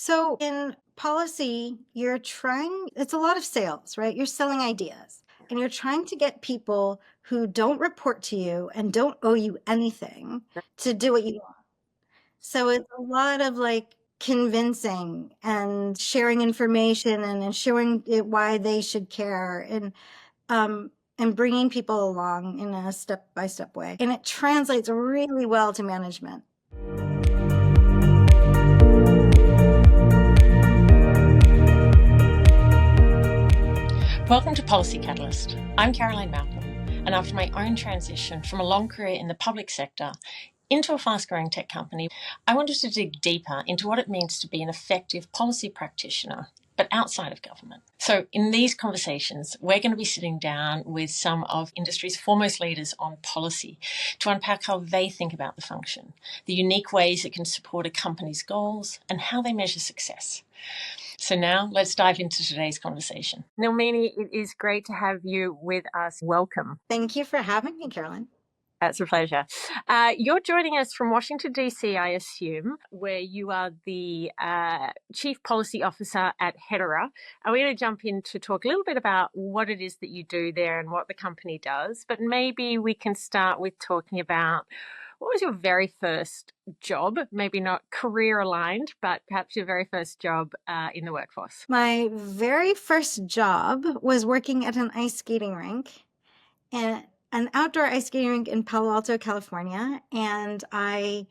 So in policy, it's a lot of sales, right? You're selling ideas and you're trying to get people who don't report to you and don't owe you anything to do what you want. So it's a lot of like convincing and sharing information and ensuring why they should care and bringing people along in a step by step way. And it translates really well to management. Welcome to Policy Catalyst. I'm Caroline Malcolm, and after my own transition from a long career in the public sector into a fast-growing tech company, I wanted to dig deeper into what it means to be an effective policy practitioner, but outside of government. So in these conversations, we're going to be sitting down with some of industry's foremost leaders on policy to unpack how they think about the function, the unique ways it can support a company's goals, and how they measure success. So now let's dive into today's conversation. Nilmini, it is great to have you with us. Welcome. Thank you for having me, Caroline. It's a pleasure. You're joining us from Washington, D.C., I assume, where you are the Chief Policy Officer at Hedera. And we're going to jump in to talk a little bit about what it is that you do there and what the company does. But maybe we can start with talking about what was your very first job, maybe not career aligned, but perhaps your very first job in the workforce? My very first job was working at an ice skating rink, and an outdoor ice skating rink in Palo Alto, California. And I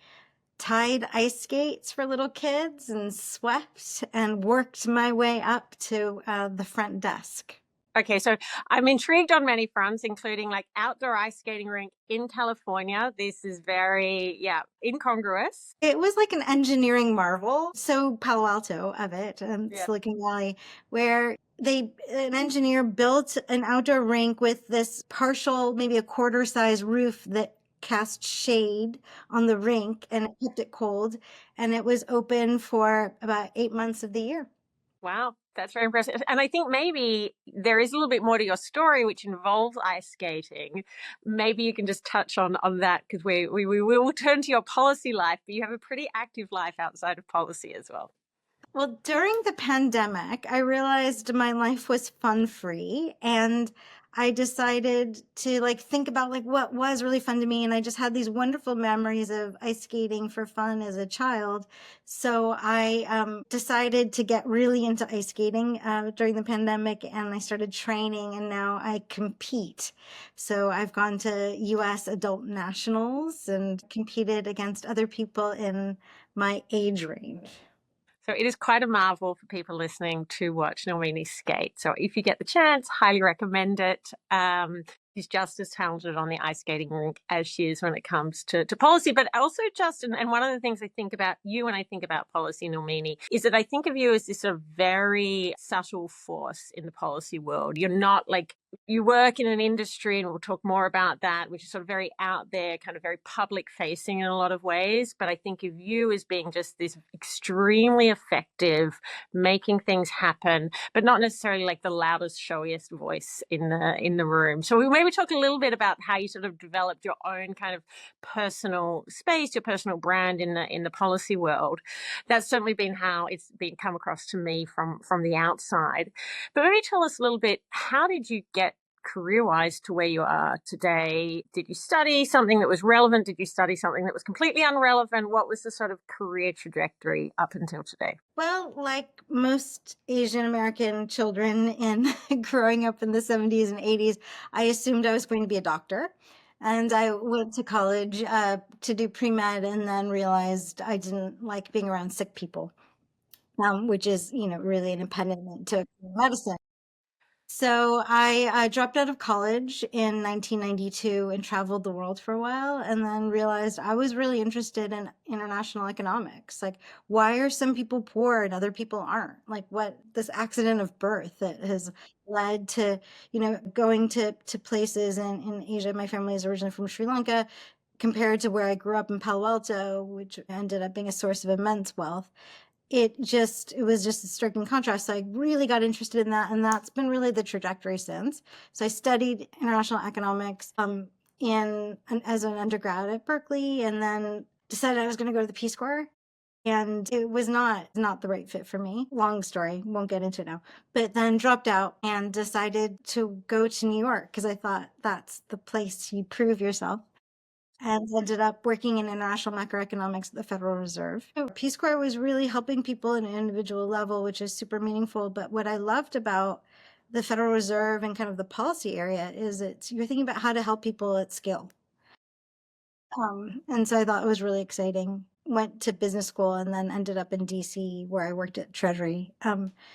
tied ice skates for little kids and swept and worked my way up to the front desk. Okay, so I'm intrigued on many fronts, including like outdoor ice skating rink in California. This is very, incongruous. It was like an engineering marvel. So Palo Alto of it, Yeah. Silicon Valley, where an engineer built an outdoor rink with this partial, maybe a quarter size roof that cast shade on the rink and it kept it cold. And it was open for about 8 months of the year. Wow, that's very impressive. And I think maybe there is a little bit more to your story, which involves ice skating. Maybe you can just touch on that because we will turn to your policy life, but you have a pretty active life outside of policy as well. Well, during the pandemic, I realized my life was fun free and I decided to like think about like what was really fun to me. And I just had these wonderful memories of ice skating for fun as a child. So I decided to get really into ice skating during the pandemic and I started training and now I compete. So I've gone to US adult nationals and competed against other people in my age range. So it is quite a marvel for people listening to watch Nilmini skate. So if you get the chance, highly recommend it. She's just as talented on the ice skating rink as she is when it comes to policy, but also just, and one of the things I think about you when I think about policy, Nilmini, is that I think of you as this sort of very subtle force in the policy world. You're not like, you work in an industry, and we'll talk more about that, which is sort of very out there, kind of very public facing in a lot of ways. But I think of you as being just this extremely effective, making things happen, but not necessarily like the loudest, showiest voice in the room. So we maybe talk a little bit about how you sort of developed your own kind of personal space, your personal brand in the policy world. That's certainly been how it's been come across to me from the outside. But maybe tell us a little bit, how did you get career-wise to where you are today? Did you study something that was relevant? Did you study something that was completely irrelevant? What was the sort of career trajectory up until today? Well, like most Asian American children in growing up in the 70s and 80s, I assumed I was going to be a doctor. And I went to college to do pre-med and then realized I didn't like being around sick people, which is, really an impediment to medicine. So I dropped out of college in 1992 and traveled the world for a while and then realized I was really interested in international economics. Like, why are some people poor and other people aren't? Like, what this accident of birth that has led to, going to places in Asia. My family is originally from Sri Lanka, compared to where I grew up in Palo Alto, which ended up being a source of immense wealth. It was just a striking contrast. So I really got interested in that, and that's been really the trajectory since. So I studied international economics as an undergrad at Berkeley, and then decided I was going to go to the Peace Corps. And it was not the right fit for me. Long story, won't get into it now. But then dropped out and decided to go to New York because I thought that's the place you prove yourself. And ended up working in international macroeconomics at the Federal Reserve. Peace Corps was really helping people at an individual level, which is super meaningful. But what I loved about the Federal Reserve and kind of the policy area is you're thinking about how to help people at scale. And so I thought it was really exciting. Went to business school and then ended up in DC where I worked at Treasury.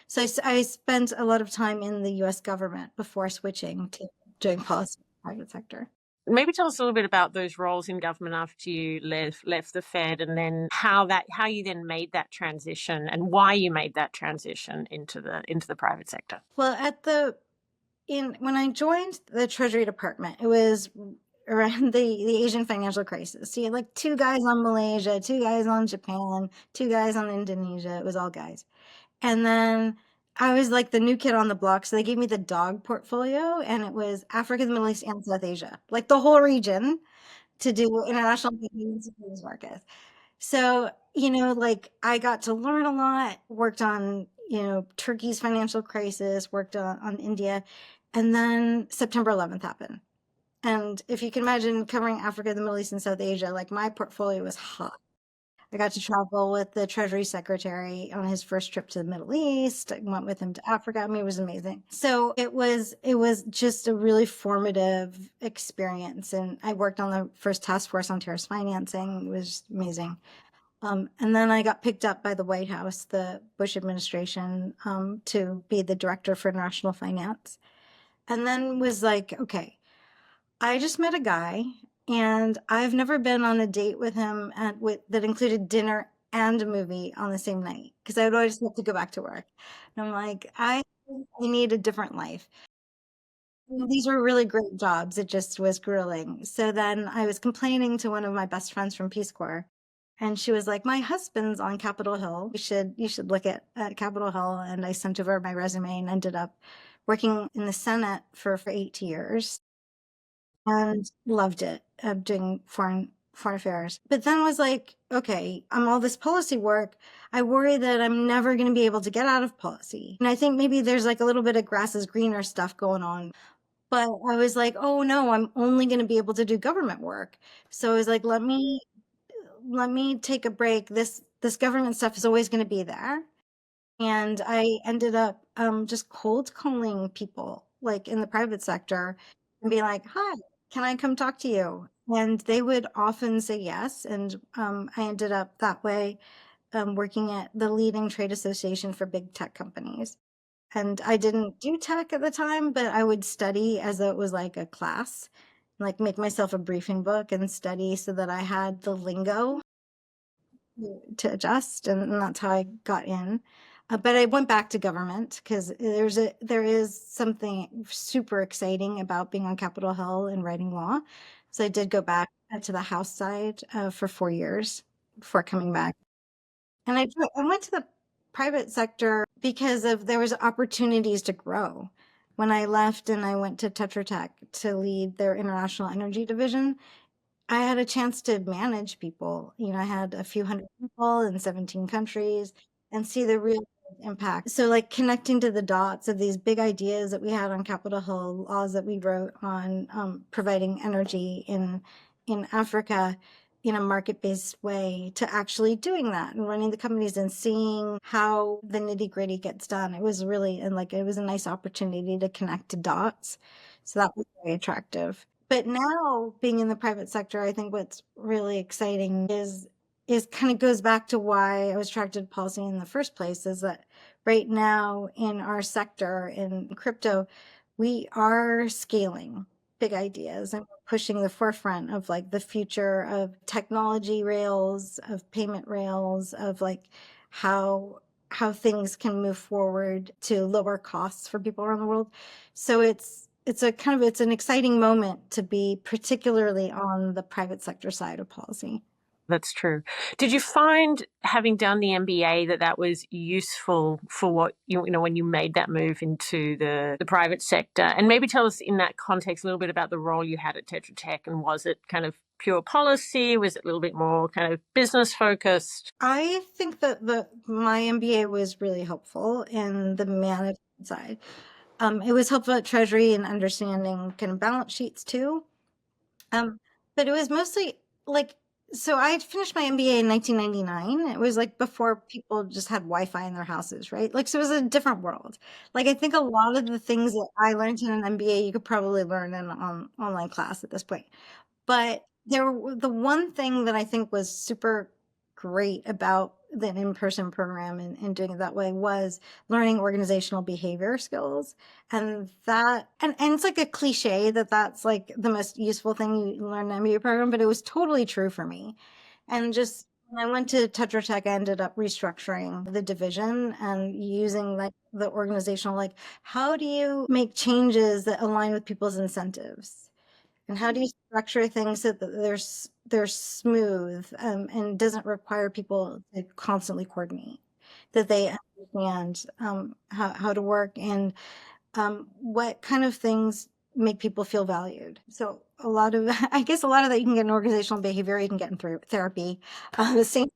So I spent a lot of time in the US government before switching to doing policy in the private sector. Maybe tell us a little bit about those roles in government after you left the Fed, and then how you then made that transition and why you made that transition into the private sector. Well, when I joined the Treasury Department, it was around the Asian financial crisis. So you had like two guys on Malaysia, two guys on Japan, two guys on Indonesia. It was all guys. And then I was like the new kid on the block. So they gave me the dog portfolio, and it was Africa, the Middle East, and South Asia, like the whole region to do international banking and securities markets. So, like I got to learn a lot, worked on, Turkey's financial crisis, worked on India. And then September 11th happened. And if you can imagine covering Africa, the Middle East, and South Asia, like my portfolio was hot. I got to travel with the Treasury Secretary on his first trip to the Middle East. I went with him to Africa. I mean, it was amazing. So it was just a really formative experience. And I worked on the first task force on terrorist financing. It was amazing. And then I got picked up by the White House, the Bush administration, to be the director for international finance. And then was like, okay, I just met a guy, and I've never been on a date with him that included dinner and a movie on the same night because I would always have to go back to work. And I'm like, I need a different life. These were really great jobs. It just was grueling. So then I was complaining to one of my best friends from Peace Corps, and she was like, "My husband's on Capitol Hill. You should look at Capitol Hill." And I sent over my resume and ended up working in the Senate for 8 years and loved it, doing foreign affairs. But then was like, okay, I'm all this policy work. I worry that I'm never going to be able to get out of policy. And I think maybe there's like a little bit of grass is greener stuff going on. But I was like, oh no, I'm only going to be able to do government work. So I was like, let me take a break. This government stuff is always going to be there. And I ended up just cold calling people like in the private sector and be like, hi, can I come talk to you? And they would often say yes. And I ended up that way working at the leading trade association for big tech companies. And I didn't do tech at the time, but I would study as though it was like a class, like make myself a briefing book and study so that I had the lingo to adjust, and that's how I got in. But I went back to government because there is something super exciting about being on Capitol Hill and writing law. So I did go back to the House side for 4 years before coming back. And I went to the private sector because there was opportunities to grow. When I left and I went to Tetra Tech to lead their international energy division, I had a chance to manage people. I had a few hundred people in 17 countries and see the real impact. So, like connecting to the dots of these big ideas that we had on Capitol Hill, laws that we wrote on providing energy in Africa in a market-based way, to actually doing that and running the companies and seeing how the nitty-gritty gets done. It was really, and like it was a nice opportunity to connect to dots. So that was very attractive. But now being in the private sector, I think what's really exciting is kind of goes back to why I was attracted to policy in the first place, is that right now in our sector in crypto, we are scaling big ideas and we're pushing the forefront of like the future of technology rails, of payment rails, of like how things can move forward to lower costs for people around the world. So it's an exciting moment to be particularly on the private sector side of policy. That's true. Did you find, having done the MBA, that that was useful for what you know when you made that move into the private sector? And maybe tell us in that context a little bit about the role you had at Tetra Tech, and was it kind of pure policy? Was it a little bit more kind of business focused? I think that my MBA was really helpful in the management side. It was helpful at Treasury and understanding kind of balance sheets too. Um, but it was mostly like, so I finished my MBA in 1999. It was like before people just had Wi-Fi in their houses, right? Like, so it was a different world. Like, I think a lot of the things that I learned in an MBA, you could probably learn in an online class at this point. But the one thing that I think was super great about the in-person program and doing it that way was learning organizational behavior skills. And and it's like a cliche that that's like the most useful thing you learn in an MBA program, but it was totally true for me. And just when I went to Tetra Tech, I ended up restructuring the division and using like the organizational, like, how do you make changes that align with people's incentives? And how do you structure things so that they're smooth, and doesn't require people to constantly coordinate, that they understand how to work, and what kind of things make people feel valued. So a lot of, I guess a lot of that you can get in organizational behavior, you can get in through therapy. The same.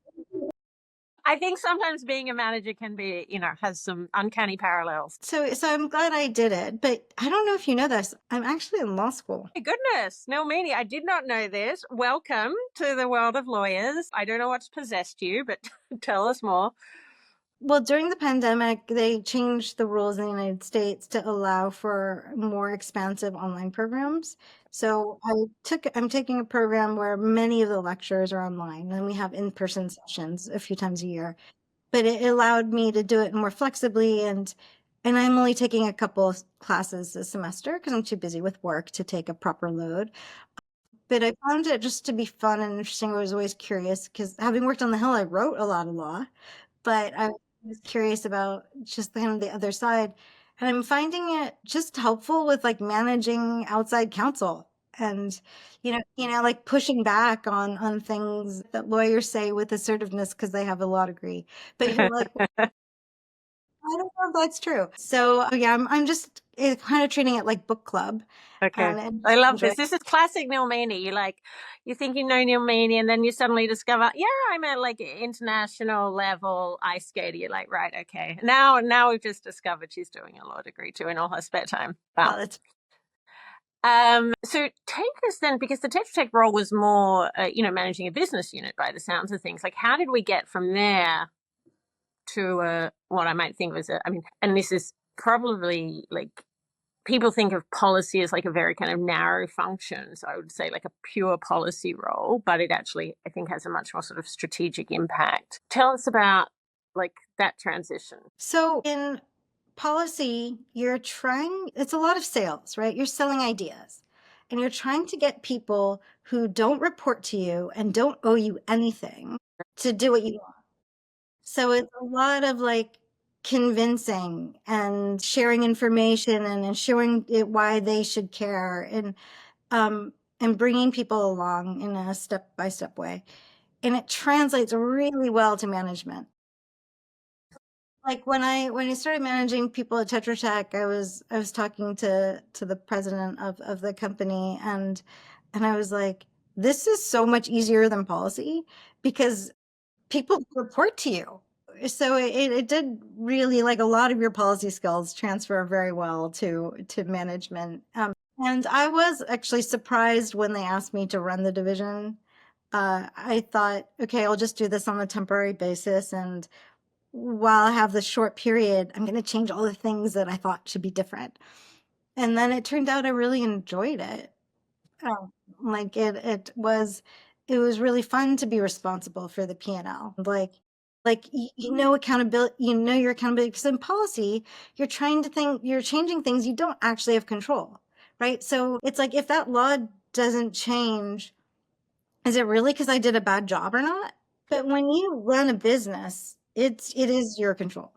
I think sometimes being a manager can be, has some uncanny parallels. So I'm glad I did it, but I don't know if you know this. I'm actually in law school. My goodness, Nilmini, I did not know this. Welcome to the world of lawyers. I don't know what's possessed you, but tell us more. Well, during the pandemic, they changed the rules in the United States to allow for more expansive online programs. So I'm taking a program where many of the lectures are online, and we have in-person sessions a few times a year. But it allowed me to do it more flexibly, and I'm only taking a couple of classes a semester because I'm too busy with work to take a proper load. But I found it just to be fun and interesting. I was always curious because, having worked on the Hill, I wrote a lot of law, but I was curious about just kind of the other side. And I'm finding it just helpful with like managing outside counsel and, like pushing back on things that lawyers say with assertiveness because they have a law degree. But you're like, I don't know if that's true. So yeah, I'm just kind of treating it like book club, Okay. and I love enjoy. this. This is classic Nilmini. You think you know Nilmini, and then you suddenly discover, yeah, I'm at like international level ice skater. You're like, right, okay. Now we've just discovered she's doing a law degree too in all her spare time. Wow. Well, it's So take us then, because the Tetra Tech role was more, managing a business unit by the sounds of things. Like, how did we get from there to what I might think was and this is probably like, people think of policy as like a very kind of narrow function. So I would say like a pure policy role, but it actually, I think, has a much more sort of strategic impact. Tell us about like that transition. so in policy, it's a lot of sales, right? You're selling ideas, and you're trying to get people who don't report to you and don't owe you anything to do what you want. So it's a lot of like convincing and sharing information and showing it why they should care, and bringing people along in a step by step way. And it translates really well to management. Like when I started managing people at Tetra Tech, I was talking to the president of the company, and I was like, this is so much easier than policy because people report to you. So it did really, like, a lot of your policy skills transfer very well to management. And I was actually surprised when they asked me to run the division. I thought, okay, I'll just do this on a temporary basis, and while I have this short period, I'm going to change all the things that I thought should be different. And then it turned out I really enjoyed it. Um, like it was really fun to be responsible for the P&L. Like you know accountability, your accountability, because in policy, you're changing things you don't actually have control, right? So it's like, if that law doesn't change, is it really because I did a bad job or not? But when you run a business, it is your control.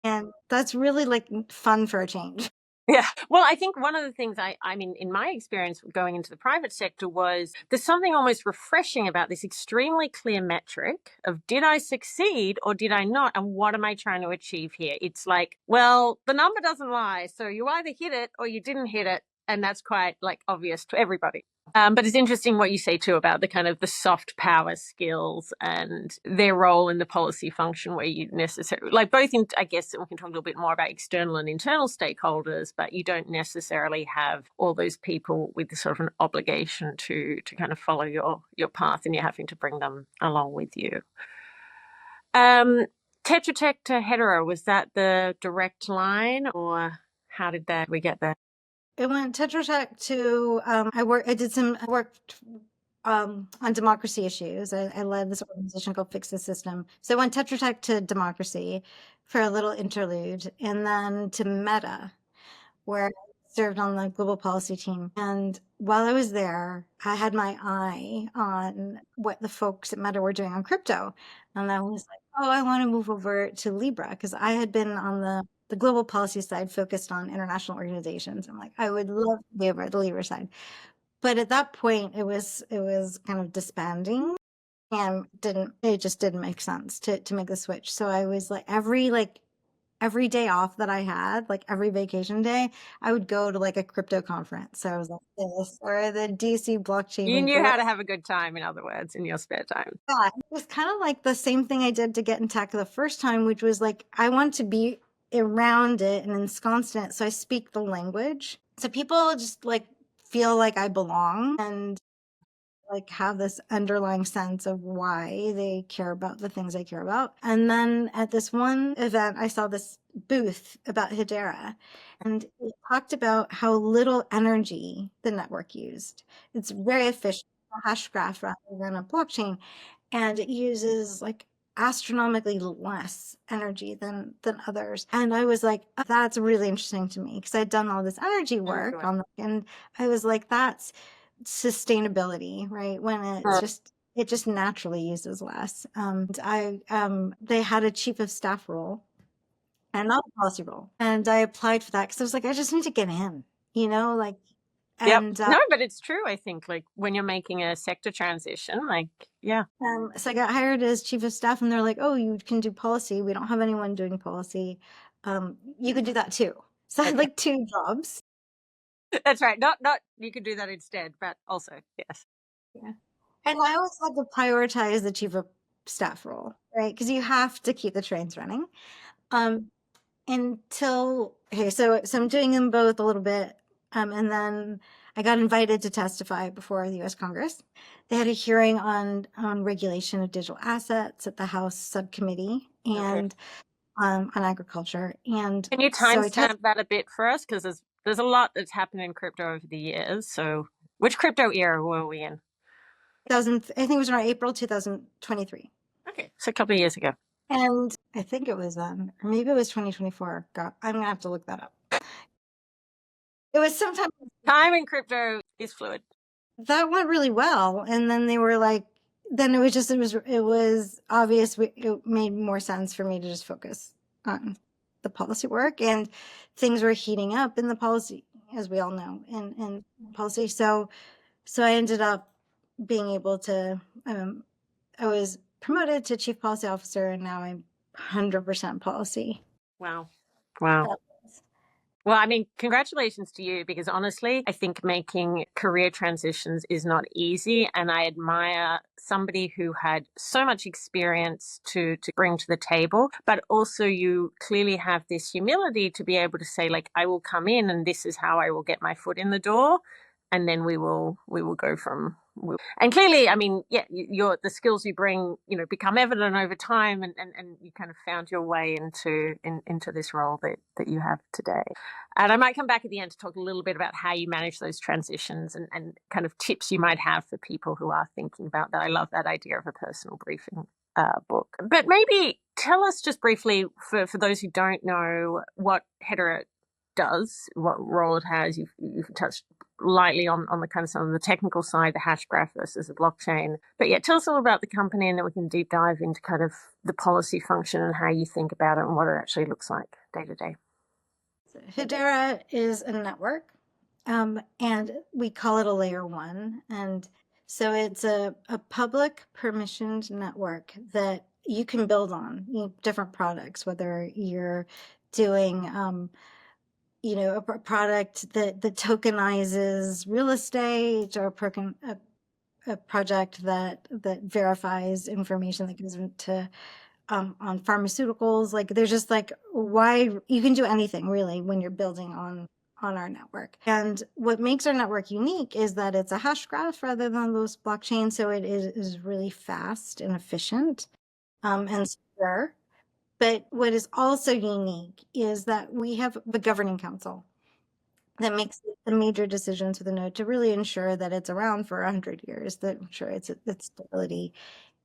And that's really like fun for a change. Yeah. Well, I think one of the things I mean, in my experience going into the private sector was there's something almost refreshing about this extremely clear metric of did I succeed or did I not? And what am I trying to achieve here? It's like, well, the number doesn't lie. So you either hit it or you didn't hit it. And that's quite like obvious to everybody. But it's interesting what you say too about the kind of the soft power skills and their role in the policy function, where you necessarily like both in, I guess we can talk a little bit more about external and internal stakeholders, but you don't necessarily have all those people with sort of an obligation to kind of follow your path, and you're having to bring them along with you. Um, Tetra Tech to Hedera, was that the direct line, or how did that we get there? It went Tetra Tech to I worked on democracy issues. I led this organization called Fix the System. So I went Tetra Tech to democracy for a little interlude, and then to Meta, where I served on the global policy team. And while I was there, I had my eye on what the folks at Meta were doing on crypto. And I was like, oh, I want to move over to Libra, because I had been on the global policy side focused on international organizations. I'm like, I would love to be over at the Libra side. But at that point, it was kind of disbanding, and it just didn't make sense to make the switch. So I was like every day off that I had, like every vacation day, I would go to like a crypto conference. So I was like this or the DC blockchain You week knew or how to whatever. have a good time, in other words, in your spare time. Yeah, it was kind of like the same thing I did to get in tech the first time, which was like I want to be around it and ensconced in it. So I speak the language. So people just like feel like I belong and like have this underlying sense of why they care about the things I care about. And then at this one event, I saw this booth about Hedera, and it talked about how little energy the network used. It's very efficient, a hash graph rather than a blockchain, and it uses like astronomically less energy than others. And I was like, "Oh, that's really interesting to me," because I'd done all this energy work on and I was like, that's sustainability, right? When it just naturally uses less. They had a chief of staff role and not a policy role, and I applied for that because I was like, I just need to get in, like, Yep. and No, but it's true. I think like when you're making a sector transition, like, yeah. so I got hired as chief of staff, and they're like, oh, you can do policy. We don't have anyone doing policy. You could do that too. So I had Okay. like two jobs. That's right. Not you could do that instead, but also, yes. Yeah. And I always had to prioritize the chief of staff role, right? Because you have to keep the trains running. Um, so I'm doing them both a little bit, and then I got invited to testify before the U.S. Congress. They had a hearing on regulation of digital assets at the House subcommittee Okay. and on agriculture, and Can you so I timestamp that a bit for us? Because there's a lot that's happened in crypto over the years. So which crypto era were we in? I think it was around April 2023. Okay. So a couple of years ago. And I think it was or maybe it was 2024. God, I'm gonna have to look that up. It was sometime Time in crypto is fluid. that went really well, and then they were like, then it was obvious. It made more sense for me to just focus on the policy work, and things were heating up in the policy, as we all know, in policy. So I ended up being able to. I was promoted to chief policy officer, and now I'm 100% policy. Wow. Wow. Well, I mean, congratulations to you, because honestly, I think making career transitions is not easy. And I admire somebody who had so much experience to bring to the table, but also you clearly have this humility to be able to say, like, I will come in and this is how I will get my foot in the door. And then we will go from. And clearly, I mean, yeah, the skills you bring, become evident over time, and you kind of found your way into this role that you have today. And I might come back at the end to talk a little bit about how you manage those transitions and kind of tips you might have for people who are thinking about that. I love that idea of a personal briefing book. But maybe tell us just briefly, for those who don't know, what Hedera does, what role it has. You've touched lightly on the kind of some of the technical side, the hash graph versus the blockchain. But yeah, tell us all about the company, and then we can deep dive into kind of the policy function and how you think about it and what it actually looks like day to day. Hedera is a network, and we call it a layer one. And so it's a public permissioned network that you can build on different products, whether you're doing, a product that tokenizes real estate, or a project that verifies information that goes into on pharmaceuticals. Like there's just like why you can do anything really when you're building on our network. And what makes our network unique is that it's a hash graph rather than those blockchains. So it is really fast and efficient, and secure. But what is also unique is that we have the governing council that makes the major decisions for the node to really ensure that it's around for 100 years, that ensure its stability.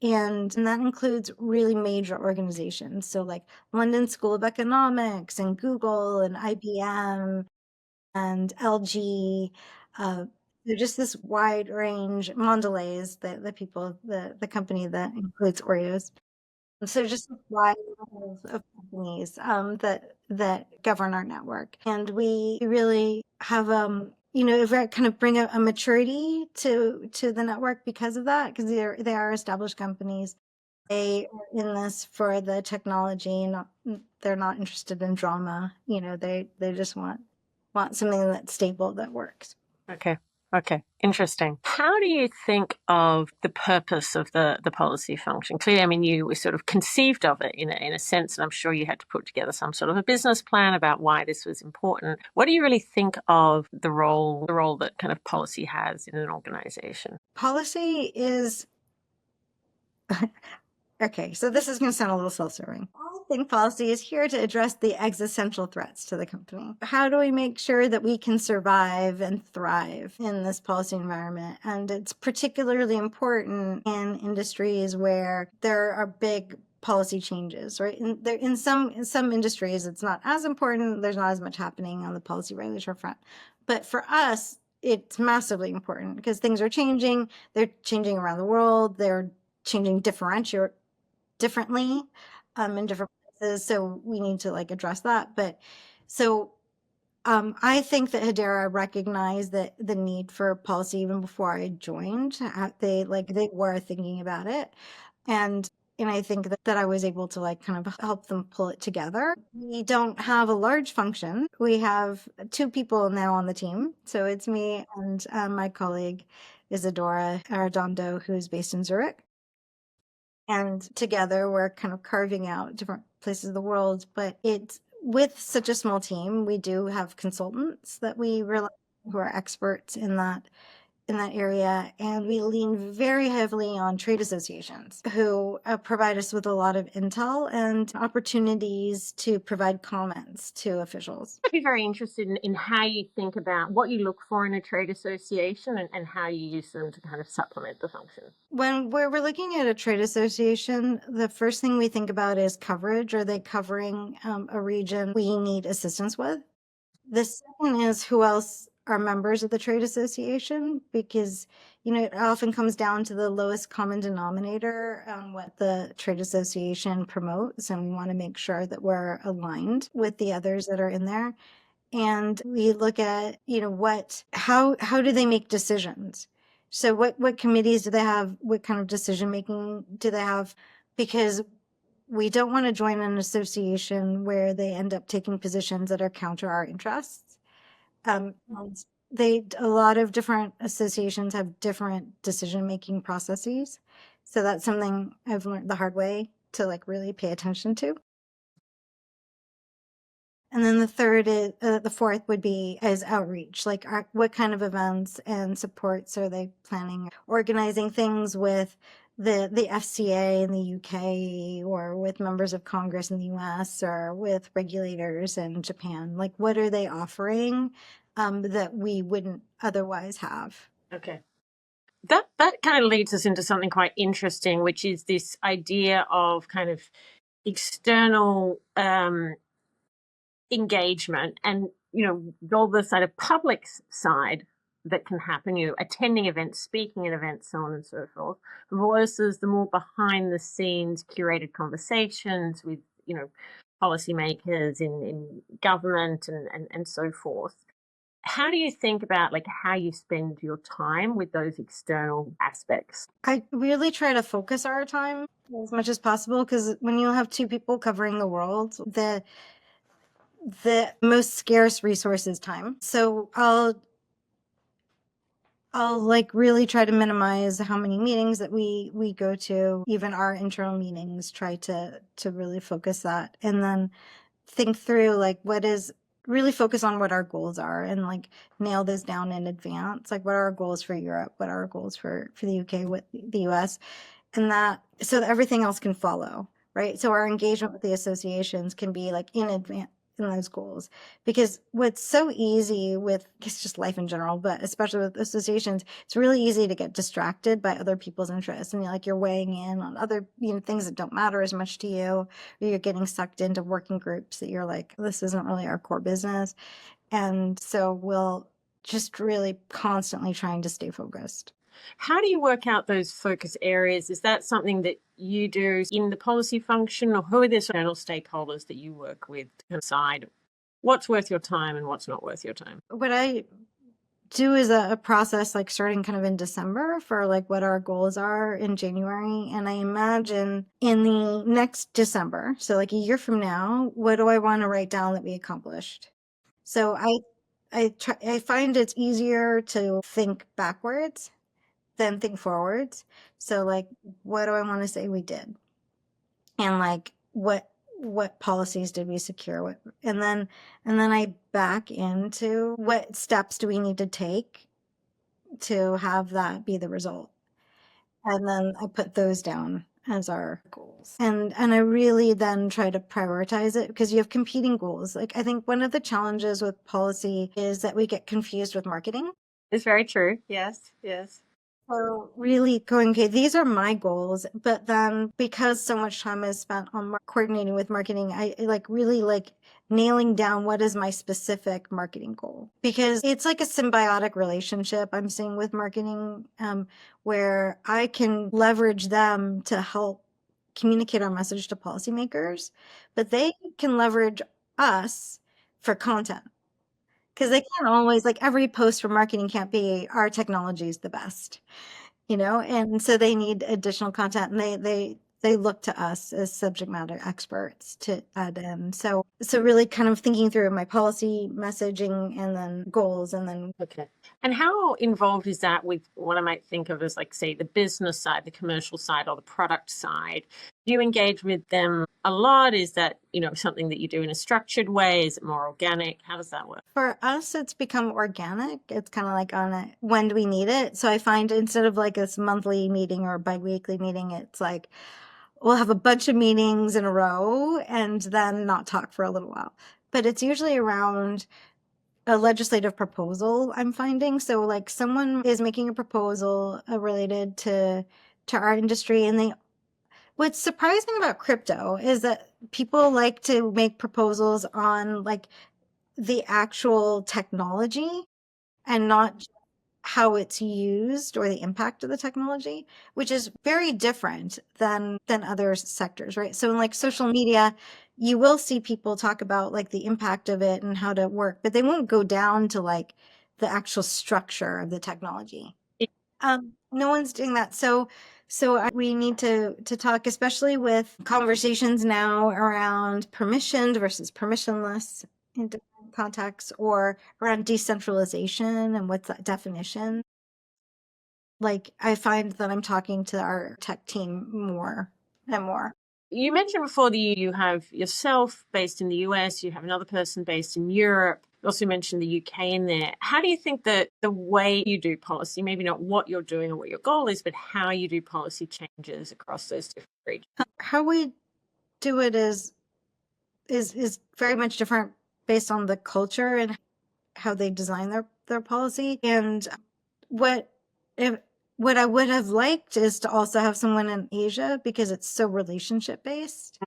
And that includes really major organizations. So like London School of Economics and Google and IBM and LG. They're just this wide range. Mondelez, the company that includes Oreos. So just a wide range of companies that govern our network, and we really have very kind of bring a maturity to the network because of that, because they are established companies. They are in this for the technology, not they're not interested in drama. They just want something that's stable, that works. Okay. Okay. Interesting. How do you think of the purpose of the policy function? Clearly, I mean, you were sort of conceived of it in a sense, and I'm sure you had to put together some sort of a business plan about why this was important. What do you really think of the role that kind of policy has in an organization? Policy is okay, so this is going to sound a little self-serving. I think policy is here to address the existential threats to the company. How do we make sure that we can survive and thrive in this policy environment? And it's particularly important in industries where there are big policy changes, right? In some industries, it's not as important. There's not as much happening on the policy regulatory front. But for us, it's massively important because things are changing. They're changing around the world. They're changing differently in different places. So we need to like address that. But so I think that Hedera recognized that the need for policy even before I joined. They were thinking about it, and I think that I was able to like kind of help them pull it together. We don't have a large function. We have two people now on the team. So it's me and my colleague Isadora Arredondo, who's based in Zurich. And together we're kind of carving out different places of the world. But it's with such a small team, we do have consultants that we rely on who are experts in that area, and we lean very heavily on trade associations who provide us with a lot of intel and opportunities to provide comments to officials. I'd be very interested in how you think about what you look for in a trade association and how you use them to kind of supplement the function. When we're looking at a trade association, the first thing we think about is coverage. Are they covering a region we need assistance with? The second is who else are members of the trade association, because it often comes down to the lowest common denominator, what the trade association promotes, and we want to make sure that we're aligned with the others that are in there. And we look at how do they make decisions. So what committees do they have? What kind of decision making do they have? Because we don't want to join an association where they end up taking positions that are counter our interests. And a lot of different associations have different decision-making processes. So that's something I've learned the hard way to like really pay attention to. And then the fourth would be as outreach, like what kind of events and supports are they planning? Organizing things with the FCA in the UK, or with members of Congress in the US, or with regulators in Japan. Like what are they offering that we wouldn't otherwise have? Okay. That kind of leads us into something quite interesting, which is this idea of kind of external engagement and all the sort of public side that can happen, attending events, speaking at events, so on and so forth, versus the more behind the scenes curated conversations with policymakers in government and so forth. How do you think about like how you spend your time with those external aspects? I really try to focus our time as much as possible, because when you have two people covering the world, the most scarce resource is time. So I'll like really try to minimize how many meetings that we go to, even our internal meetings, try to really focus that, and then think through like what is, really focus on what our goals are, and like nail this down in advance. Like, what are our goals for Europe? What are our goals for the UK, with the US? And that, so that everything else can follow, right? So our engagement with the associations can be like in advance in those goals. Because what's so easy with, it's just life in general, but especially with associations, it's really easy to get distracted by other people's interests, and you're weighing in on other, things that don't matter as much to you, or you're getting sucked into working groups that you're like, this isn't really our core business. And so we'll just really constantly trying to stay focused. How do you work out those focus areas? Is that something that you do in the policy function, or who are the external stakeholders that you work with to decide what's worth your time and what's not worth your time? What I do is a process, like starting kind of in December, for like what our goals are in January. And I imagine in the next December, so like a year from now, what do I want to write down that we accomplished? So I find it's easier to think backwards than think forwards. So like, what do I want to say we did? And like, what policies did we secure? And then I back into what steps do we need to take to have that be the result. And then I put those down as our goals. And I really then try to prioritize it, because you have competing goals. Like, I think one of the challenges with policy is that we get confused with marketing. It's very true. Yes, yes. So really going, okay, these are my goals, but then because so much time is spent on coordinating with marketing, I like really like nailing down what is my specific marketing goal, because it's like a symbiotic relationship I'm seeing with marketing, where I can leverage them to help communicate our message to policymakers, but they can leverage us for content. Because they can't always, like, every post for marketing can't be our technology is the best, and so they need additional content, and they look to us as subject matter experts to add in. So really kind of thinking through my policy messaging and then goals, and then Okay. And how involved is that with what I might think of as, like, say, the business side, the commercial side, or the product side? Do you engage with them a lot? Is that, something that you do in a structured way? Is it more organic? How does that work? for us, it's become organic. It's kind of like on a when do we need it. So I find instead of like this monthly meeting or biweekly meeting, it's like we'll have a bunch of meetings in a row and then not talk for a little while. But it's usually around a legislative proposal, I'm finding. So like someone is making a proposal related to our industry, and what's surprising about crypto is that people like to make proposals on like the actual technology, and not how it's used or the impact of the technology, which is very different than other sectors, right? So in like social media, you will see people talk about like the impact of it and how to work, but they won't go down to like the actual structure of the technology. No one's doing that. We need to talk, especially with conversations now around permissioned versus permissionless in different contexts, or around decentralization and what's that definition. Like, I find that I'm talking to our tech team more and more. You mentioned before that you have yourself based in the US, you have another person based in Europe. You also mentioned the UK in there. How do you think that the way you do policy, maybe not what you're doing or what your goal is, but how you do policy changes across those different regions? How we do it is very much different based on the culture and how they design their policy. And what if what I would have liked is to also have someone in Asia, because it's so relationship based.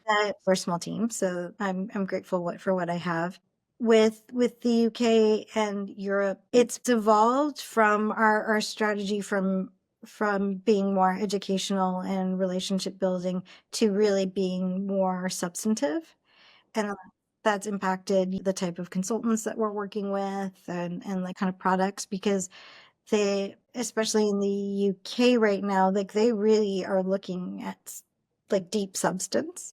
That we're a small team, so I'm grateful for what I have. With the UK and Europe, it's evolved from our strategy from being more educational and relationship building to really being more substantive. And that's impacted the type of consultants that we're working with and like kind of products because they, especially in the UK right now, like they really are looking at like deep substance.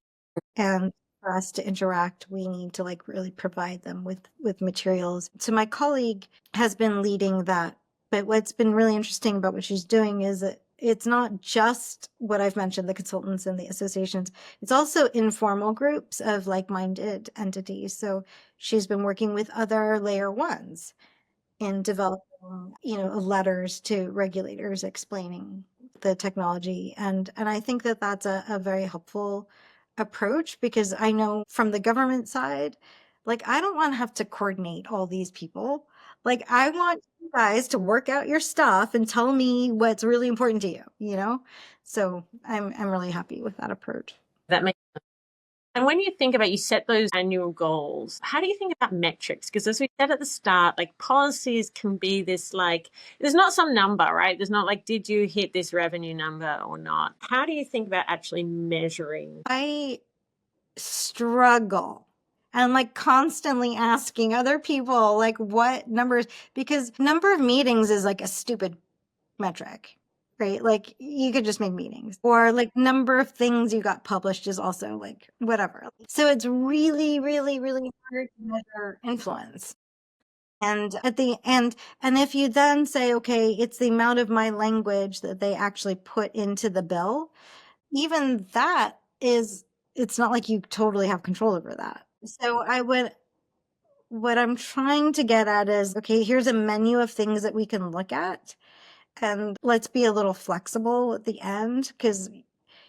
And for us to interact, we need to like really provide them with materials. So my colleague has been leading that. But what's been really interesting about what she's doing is that it's not just what I've mentioned, the consultants and the associations. It's also informal groups of like-minded entities. So she's been working with other layer ones in developing, letters to regulators explaining the technology. And I think that that's a very helpful approach because I know from the government side, like I don't want to have to coordinate all these people. Like I want you guys to work out your stuff and tell me what's really important to you, you know? So I'm really happy with that approach. That makes And when you think about, you set those annual goals, how do you think about metrics? Because as we said at the start, like policies can be this like, there's not some number, right? There's not like, did you hit this revenue number or not? How do you think about actually measuring? I struggle and like constantly asking other people like what numbers, because number of meetings is like a stupid metric, right? Like you could just make meetings, or like number of things you got published is also like whatever. So it's really, really, really hard to measure influence. And at the end, and if you then say, okay, it's the amount of my language that they actually put into the bill, even that is, it's not like you totally have control over that. So what I'm trying to get at is, okay, here's a menu of things that we can look at. And let's be a little flexible at the end because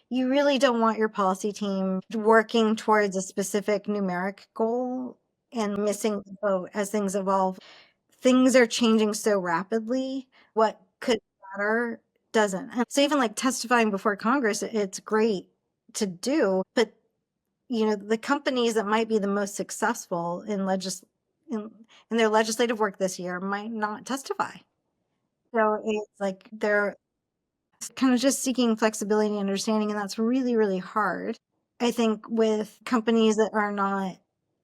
you really don't want your policy team working towards a specific numeric goal and missing the boat as things evolve. Things are changing so rapidly. What could matter doesn't. And so even like testifying before Congress, it's great to do, but the companies that might be the most successful in, in their legislative work this year might not testify. So it's like they're kind of just seeking flexibility and understanding, and that's really, really hard. I think with companies that are not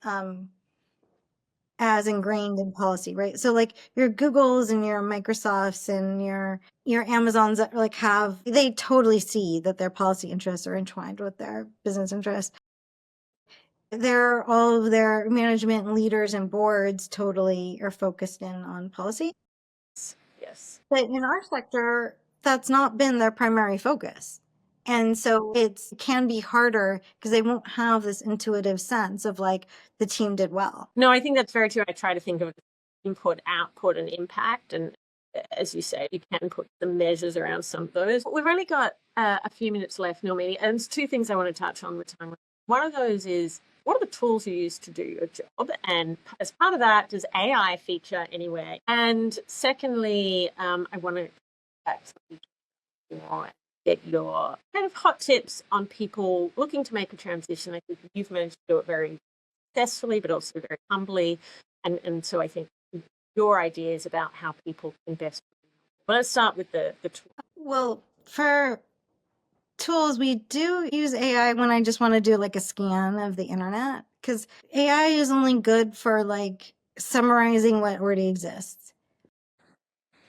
um, as ingrained in policy, right? So like your Googles and your Microsofts and your Amazons that like they totally see that their policy interests are entwined with their business interests. All of their management leaders and boards totally are focused in on policy. Yes. But in our sector, that's not been their primary focus. And so it can be harder because they won't have this intuitive sense of like the team did well. No, I think that's very true. I try to think of input, output, and impact. And as you say, you can put the measures around some of those. We've only got a few minutes left, Nilmini, and there's two things I want to touch on with time. One of those is, what are the tools you use to do your job? And as part of that, does AI feature anywhere? And secondly, I want to get your kind of hot tips on people looking to make a transition. I think you've managed to do it very successfully, but also very humbly. And so I think your ideas about how people can best. But let's start with the tool. Well, for tools, we do use AI when I just want to do like a scan of the internet because AI is only good for like summarizing what already exists.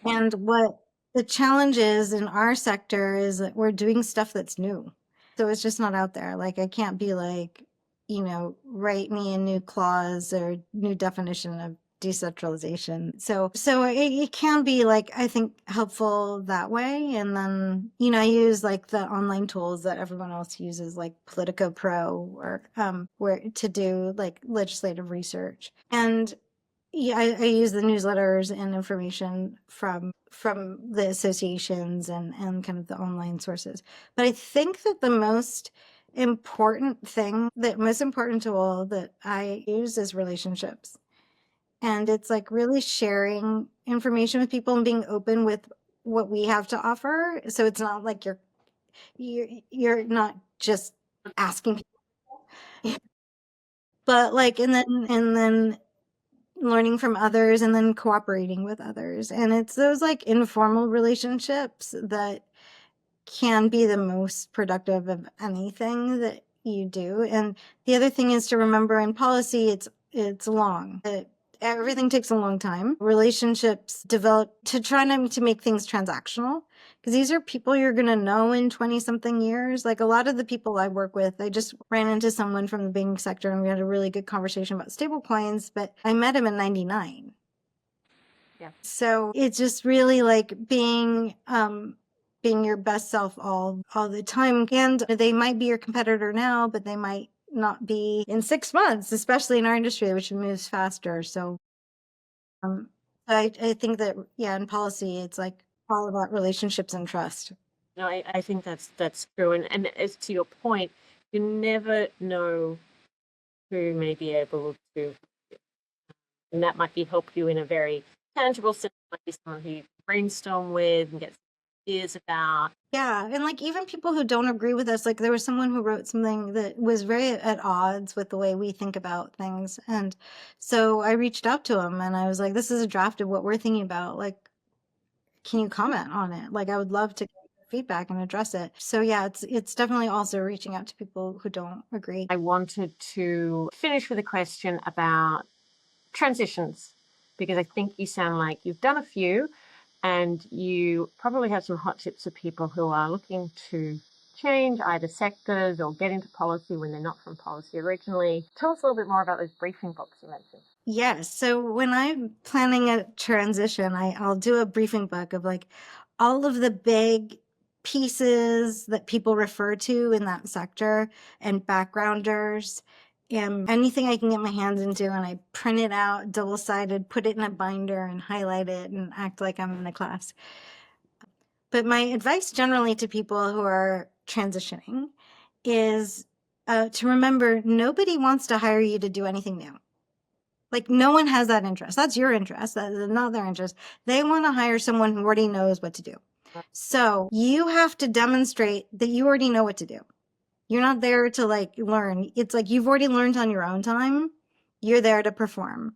And what the challenge is in our sector is that we're doing stuff that's new. So it's just not out there. Like I can't be like, write me a new clause or new definition of decentralization. So it can be like, I think helpful that way. And then, I use like the online tools that everyone else uses, like Politico Pro or where to do like legislative research. And yeah, I use the newsletters and information from the associations and kind of the online sources. But I think that the most most important tool that I use is relationships. And it's like really sharing information with people and being open with what we have to offer. So it's not like you're not just asking people. But like and then learning from others and then cooperating with others. And it's those like informal relationships that can be the most productive of anything that you do. And the other thing is to remember in policy, it's long. Everything takes a long time. Relationships develop to try not to make things transactional because these are people you're going to know in 20 something years. Like a lot of the people I work with, I just ran into someone from the banking sector and we had a really good conversation about stable coins, but I met him in 99. Yeah. So it's just really like being your best self all the time. And they might be your competitor now, but they might not be in 6 months, especially in our industry, which moves faster. So I think that, yeah, in policy, it's like all about relationships and trust. No, I think that's true. And as to your point, you never know who may be able to, and that might be help you in a very tangible sense, might be someone who you brainstorm with and get ideas about. Yeah, and like even people who don't agree with us, like there was someone who wrote something that was very at odds with the way we think about things. And so I reached out to him and I was like, this is a draft of what we're thinking about. Like, can you comment on it? Like I would love to get feedback and address it. So yeah, it's definitely also reaching out to people who don't agree. I wanted to finish with a question about transitions, because I think you sound like you've done a few and you probably have some hot tips for people who are looking to change either sectors or get into policy when they're not from policy originally. Tell us a little bit more about those briefing books you mentioned. Yes. So when I'm planning a transition, I'll do a briefing book of like all of the big pieces that people refer to in that sector and backgrounders and anything I can get my hands into. And I print it out double sided, put it in a binder and highlight it and act like I'm in the class. But my advice generally to people who are transitioning is to remember nobody wants to hire you to do anything new. Like no one has that interest. That's your interest. That is not their interest. They want to hire someone who already knows what to do. So you have to demonstrate that you already know what to do. You're not there to like learn. It's like you've already learned on your own time. You're there to perform.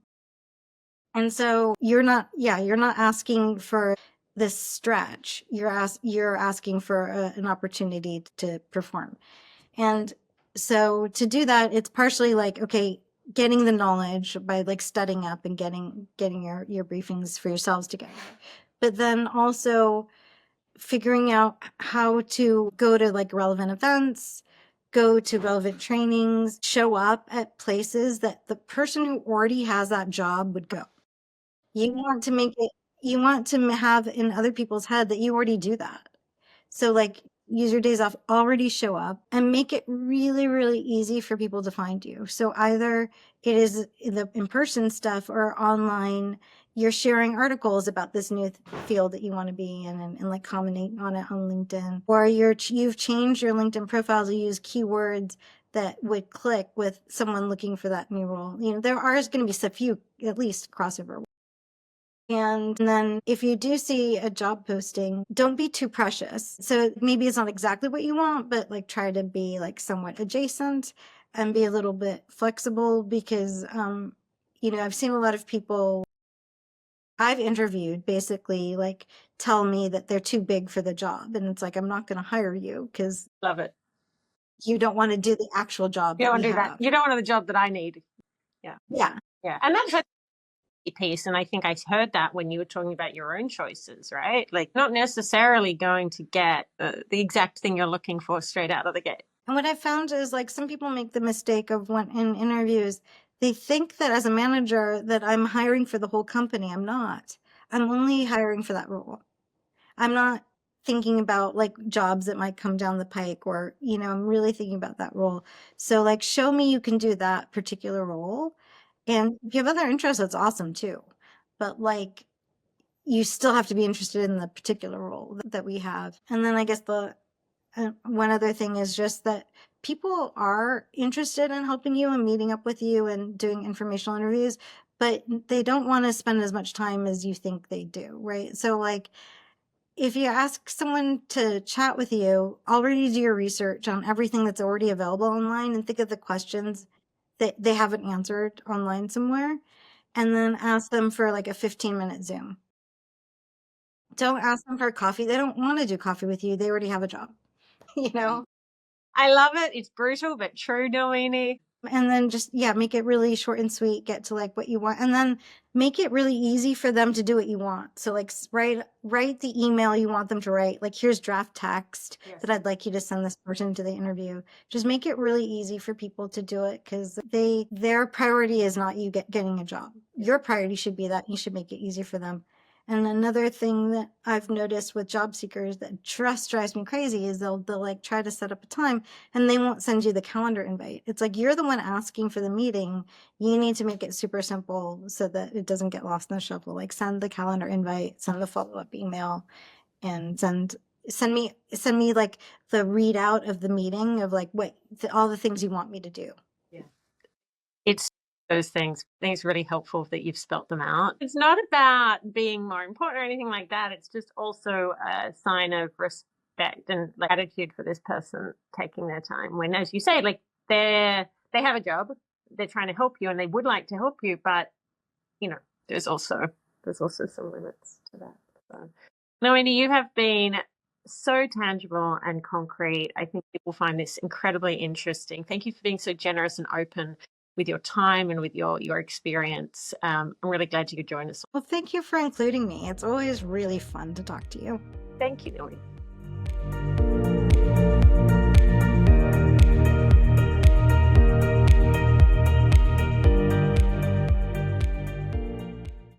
And so you're not asking for this stretch. You're asking for an opportunity to perform. And so to do that, it's partially like, okay, getting the knowledge by like studying up and getting your briefings for yourselves together. But then also figuring out how to go to like relevant events, go to relevant trainings, show up at places that the person who already has that job would go. You want to make it, you want to have in other people's head that you already do that. So like use your days off, already show up and make it really, really easy for people to find you. So either it is the in-person stuff or online, you're sharing articles about this new field that you want to be in and like commenting on it on LinkedIn, or you've changed your LinkedIn profile to use keywords that would click with someone looking for that new role. You know, there are going to be a few, at least crossover. And then if you do see a job posting, don't be too precious. So maybe it's not exactly what you want, but like try to be like somewhat adjacent and be a little bit flexible because, you know, I've seen a lot of people I've interviewed basically like tell me that they're too big for the job. And it's like, I'm not going to hire you because Love it. you don't want to do the actual job You that don't we do that. have. You don't want the job that I need. Yeah. Yeah. Yeah. And that's a piece. And I think I heard that when you were talking about your own choices, right? Like not necessarily going to get the exact thing you're looking for straight out of the gate. And what I found is like some people make the mistake of when in interviews, they think that as a manager that I'm hiring for the whole company. I'm not. I'm only hiring for that role. I'm not thinking about like jobs that might come down the pike or, you know, I'm really thinking about that role. So like show me you can do that particular role. And if you have other interests, that's awesome too. But like you still have to be interested in the particular role that we have. And then I guess the one other thing is just that people are interested in helping you and meeting up with you and doing informational interviews, but they don't want to spend as much time as you think they do, right? So, like, if you ask someone to chat with you, already do your research on everything that's already available online and think of the questions that they haven't answered online somewhere and then ask them for like a 15-minute Zoom. Don't ask them for coffee. They don't want to do coffee with you. They already have a job, you know? I love it. It's brutal, but true, Nilmini. And then just, yeah, make it really short and sweet, get to like what you want, and then make it really easy for them to do what you want. So like write the email you want them to write. Like, here's draft text that I'd like you to send this person to the interview. Just make it really easy for people to do it, because their priority is not you getting a job. Your priority should be that you should make it easy for them. And another thing that I've noticed with job seekers that just drives me crazy is they'll like try to set up a time and they won't send you the calendar invite. It's like, you're the one asking for the meeting. You need to make it super simple so that it doesn't get lost in the shuffle. Like, send the calendar invite, send the follow-up email, and send me like the readout of the meeting of like all the things you want me to do. Yeah. It's those things. I think it's really helpful that you've spelt them out. It's not about being more important or anything like that. It's just also a sign of respect and like gratitude for this person taking their time. When, as you say, like they have a job, they're trying to help you, and they would like to help you, but you know, there's also some limits to that. So, Noemi, you have been so tangible and concrete. I think people find this incredibly interesting. Thank you for being so generous and open with your time and with your experience. I'm really glad you could join us. Well, thank you for including me. It's always really fun to talk to you. Thank you, Noemi.